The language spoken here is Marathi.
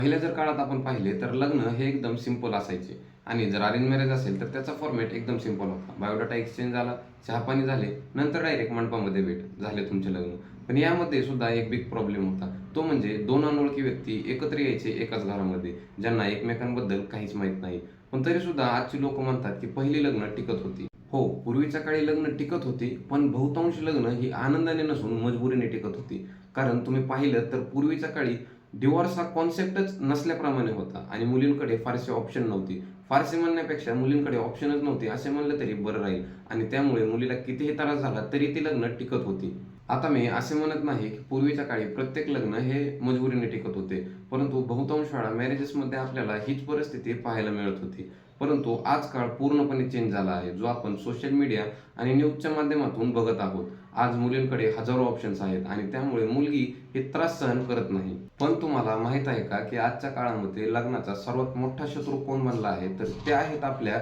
पहिल्या जर काळात आपण पाहिले तर लग्न हे एकदम सिंपल असायचे आणि जर अरेंज मॅरेज असेल तर त्याचा फॉर्मॅट एकदम सिंपल होता. बायोडाटा एक्सचेंज झाला, चहापाणी झाले, नंतर डायरेक्ट मंडपामध्ये भेट झाले तुमचे लग्न. पण यामध्ये सुद्धा एक बिग प्रॉब्लेम होता. तो म्हणजे दोन अनोळखी व्यक्ती एकत्र यायचे एकाच घरामध्ये, ज्यांना एकमेकांबद्दल काहीच माहीत नाही. पण तरी सुद्धा आजची लोक म्हणतात की पहिली लग्न टिकत होती. हो, पूर्वीच्या काळी लग्न टिकत होती, पण बहुतांश लग्न ही आनंदाने नसून मजबुरीने टिकत होती. कारण तुम्ही पाहिलं तर पूर्वीच्या काळी डिव्होर्स हा कॉन्सेप्टच नसल्याप्रमाणे होता आणि मुलींकडे फारसे ऑप्शन नव्हती. फारसे म्हणण्यापेक्षा मुलींकडे ऑप्शनच नव्हते असे म्हणलं तरी बरं राहील आणि त्यामुळे मुलीला कितीही त्रास झाला तरी ती लग्न टिकत होती. आता मी असे म्हणत नाही की पूर्वीच्या काळी प्रत्येक लग्न हे मजबुरीने टिकत होते, परंतु बहुतांश वेळा मॅरेजेसमध्ये आपल्याला हीच परिस्थिती पाहायला मिळत होती. परंतु आज काळ पूर्णपणे चेंज झाला आहे, जो आपण सोशल मीडिया आणि न्यूजच्या माध्यमातून बघत आहोत. आज मुलींकडे हजारो ऑप्शन्स आहेत आणि त्यामुळे मुलगी हे त्रास सहन करत नाही. पण तुम्हाला माहित आहे का की आजच्या काळामध्ये लग्नाचा सर्वात मोठा शत्रू कोण बनला आहे? तर ते आहेत आपल्या